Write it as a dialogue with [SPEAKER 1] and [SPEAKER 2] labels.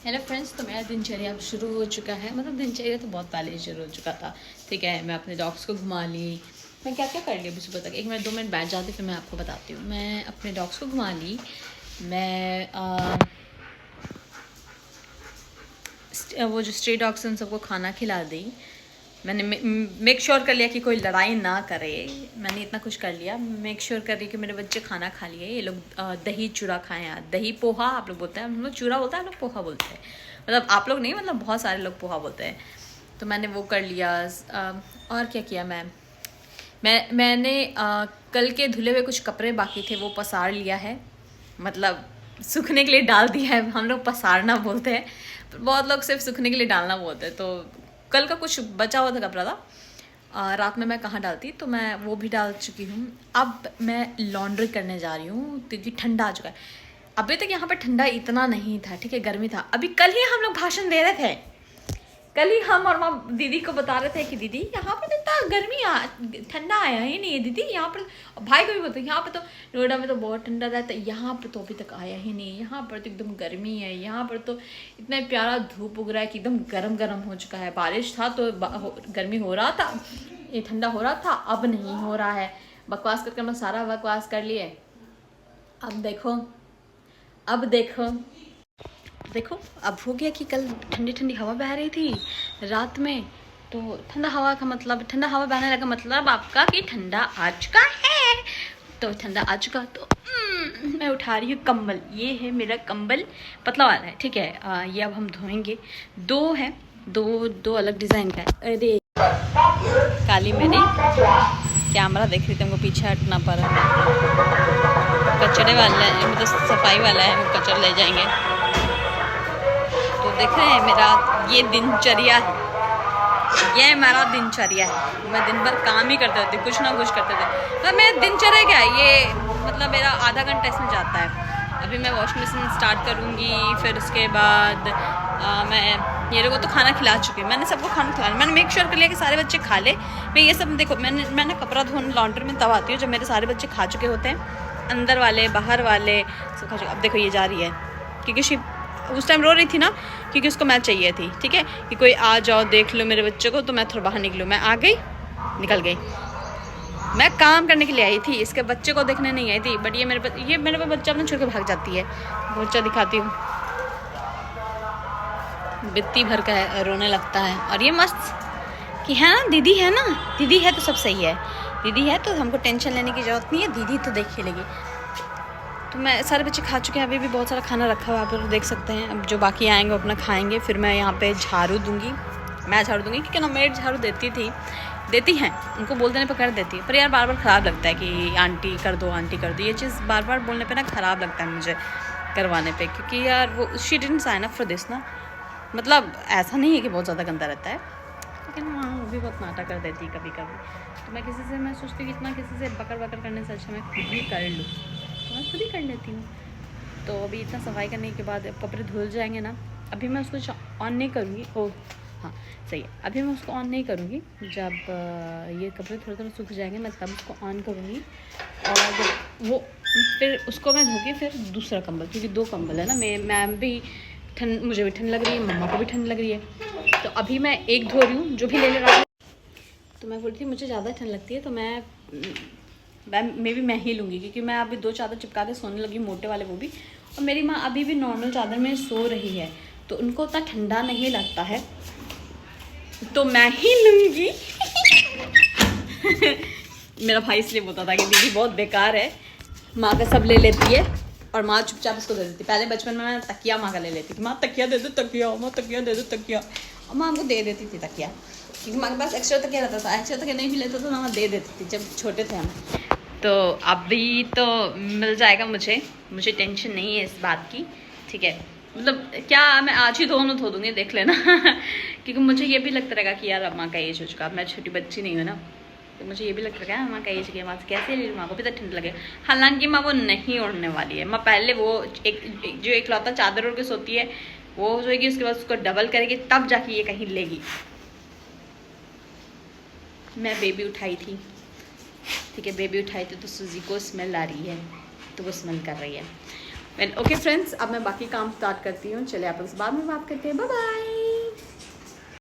[SPEAKER 1] Hello friends, तो मेरा दिनचर्या अब शुरू हो चुका है। मतलब दिनचर्या तो बहुत पहले ही शुरू हो चुका था। ठीक है, मैं अपने डॉग्स को घुमा ली। मैं क्या क्या कर ली अभी सुबह तक, 1 मिनट 2 मिनट बैठ जाती, फिर मैं आपको बताती हूँ। मैं अपने डॉग्स को घुमा ली। मैं वो जो स्ट्री डॉग्स हैं उन सबको खाना खिला दी। मैंने मेक श्योर कर लिया कि कोई लड़ाई ना करे। मैंने इतना कुछ कर लिया। मेक श्योर कर रही कि मेरे बच्चे खाना खा लिए। ये लोग दही चूड़ा खाएं, यार दही पोहा आप लोग बोलते हैं, हम लोग चूड़ा बोलते हैं, हम लोग पोहा बोलते हैं। मतलब आप लोग नहीं, मतलब बहुत सारे लोग पोहा बोलते हैं। तो मैंने वो कर लिया। और क्या किया मैंने कल के धुले हुए कुछ कपड़े बाकी थे, वो पसार लिया है। मतलब सूखने के लिए डाल दिया है। हम लोग पसारना बोलते हैं, बहुत लोग सिर्फ सूखने के लिए डालना बोलते हैं। तो कल का कुछ बचा हुआ था कपड़ा था, रात में मैं कहाँ डालती, तो मैं वो भी डाल चुकी हूँ। अब मैं लॉन्ड्री करने जा रही हूँ क्योंकि ठंडा आ चुका है। अभी तक यहाँ पर ठंडा इतना नहीं था, ठीक है, गर्मी था। अभी कल ही हम लोग भाषण दे रहे थे। कल ही हम और माँ दीदी को बता रहे थे कि दीदी यहाँ पर इतना ठंडा आया ही नहीं है दीदी यहाँ पर। भाई को भी बोलते यहाँ पर तो नोएडा में तो बहुत ठंडा रहता है, यहाँ पर तो अभी तक आया ही नहीं। यहाँ पर तो एकदम गर्मी है, यहाँ पर तो इतना प्यारा धूप उग रहा है कि एकदम गरम गरम हो चुका है। बारिश था तो गर्मी हो रहा था, ये ठंडा हो रहा था, अब नहीं हो रहा है। बकवास करके मैं सारा बकवास कर लिए। अब देखो, अब देखो देखो अब हो गया कि कल ठंडी ठंडी हवा बह रही थी रात में। तो ठंडा हवा का मतलब, ठंडा हवा बहने लगा मतलब आपका कि ठंडा आ चुका है। तो ठंडा आ चुका तो मैं उठा रही हूँ कंबल। ये है मेरा कंबल, पतला वाला है, ठीक है। ये अब हम धोएंगे। दो है, दो अलग डिज़ाइन का है। अरे काली मेरी कैमरा देख रही थी, हमको पीछे हटना पड़ा। कचड़े वाला है, मतलब सफाई वाला है, हम कचरा ले जाएंगे। तो देख रहे हैं मेरा ये दिनचर्या है, ये हमारा दिनचर्या है। मैं दिन भर काम ही करते रहती हूँ, कुछ ना कुछ करते थे। तो मेरा दिनचर्या क्या है ये, मतलब मेरा आधा घंटा इसमें जाता है। अभी मैं वॉशिंग मशीन स्टार्ट करूँगी, फिर उसके बाद मैं ये लोगों को तो खाना खिला चुकी हूँ। मैंने सबको खाना खिलाया, मैंने मेक श्योर कर लिया कि सारे बच्चे खा ले। मैं ये सब देखो, मैंने कपड़ा धोने लॉन्ड्री में तब आती हूँ जब मेरे सारे बच्चे खा चुके होते हैं, अंदर वाले बाहर वाले सब खा चुके। अब देखो ये जा रही है क्योंकि शिव उस टाइम रो रही थी ना, क्योंकि उसको मैं चाहिए थी, ठीक है, कि कोई आ जाओ देख लो मेरे बच्चों को। तो मैं थोड़ा बाहर निकलूँ, मैं आ गई, निकल गई। मैं काम करने के लिए आई थी, इसके बच्चे को देखने नहीं आई थी। बट ये मेरे पे बच्चा अपना छोड़ के भाग जाती है। बच्चा दिखाती हूँ, बित्ती भर का है, रोने लगता है। और ये मस्त कि है ना, दीदी है ना, दीदी है तो सब सही है, दीदी है तो हमको टेंशन लेने की ज़रूरत नहीं है, दीदी तो देख ही लेगी। तो मैं सारे बच्चे खा चुके हैं, अभी भी बहुत सारा खाना रखा हुआ है, आप लोग देख सकते हैं। अब जो बाकी आएंगे वो अपना खाएंगे, फिर मैं यहाँ पे झाड़ू दूंगी। मैं झाड़ू दूंगी क्योंकि ना मेड झाड़ू देती हैं, उनको बोल देने पर कर देती है। पर यार बार बार ख़राब लगता है कि आंटी कर दो, आंटी कर दो। ये चीज़ बार बार बोलने पर ना ख़राब लगता है मुझे करवाने पर, क्योंकि यार वो she didn't sign up for this ना। मतलब ऐसा नहीं है कि बहुत ज़्यादा गंदा रहता है, लेकिन हाँ वो भी बहुत नाटक कर देती है कभी कभी। तो मैं किसी से, मैं सोचती हूँ कि इतना किसी से बकर करने से अच्छा मैं खुद ही कर लूँ, तो मैं खुद ही कर लेती हूँ। तो अभी इतना सफाई करने के बाद कपड़े धुल जाएंगे ना। अभी मैं उसको ऑन नहीं करूँगी। ओह हाँ सही है, अभी मैं उसको ऑन नहीं करूँगी। जब ये कपड़े थोड़े थोड़े सूख जाएंगे मैं तब उसको ऑन करूँगी। और वो फिर उसको मैं धो के फिर दूसरा कंबल, क्योंकि 2 कंबल है ना, मैम भी ठंड, मुझे भी ठंड लग रही है, मम्मा को भी ठंड लग रही है। तो अभी मैं एक धो रही हूँ, जो भी ले रहा हूँ। तो मैं बोल रही थी मुझे ज़्यादा ठंड लगती है तो मैं ही लूँगी, क्योंकि मैं अभी 2 चादर चिपका के सोने लगी, मोटे वाले वो भी। और मेरी माँ अभी भी नॉर्मल चादर में सो रही है, तो उनको उतना ठंडा नहीं लगता है, तो मैं ही लूँगी। मेरा भाई इसलिए बोलता था कि दीदी बहुत बेकार है, माँ का सब ले लेती है और माँ चुपचाप इसको दे देती। पहले बचपन में मैं तकिया माँ का ले लेती कि माँ तकिया दे दो, तकिया माँ तकिया दे दो, तकिया। और माँ हमको दे देती थी तकिया, क्योंकि माँ के पास एक्स्ट्रा तकिया रहता था। एक्स्ट्रा तकिया नहीं भी लेता तो माँ दे देती थी जब छोटे थे हम। तो अभी तो मिल जाएगा मुझे टेंशन नहीं है इस बात की, ठीक है। मतलब क्या, मैं आज ही दोनों धो दूँगी, देख लेना। क्योंकि मुझे ये भी लगता रहेगा कि यार अब माँ का एज हो चुका, अब मैं छोटी बच्ची नहीं हूँ ना, तो मुझे ये भी लगता रहेगा माँ का एज की माँ से कैसे माँ को भी तो ठंड लगे। हालांकि माँ वो नहीं ओढ़ने वाली है। माँ पहले वो जो इकलौता चादर ओढ़ के सोती है वो सोएगी, उसके बाद उसको डबल करेगी, तब जाके ये कहीं लेगी। मैं बेबी उठाई थी, ठीक है, बेबी उठाई थी तो सूजी को स्मेल आ रही है, तो वो स्मेल कर रही है। ओके फ्रेंड्स, अब मैं बाकी काम स्टार्ट करती हूँ। चलिए आप लोग से बाद में बात करते हैं। Bye bye.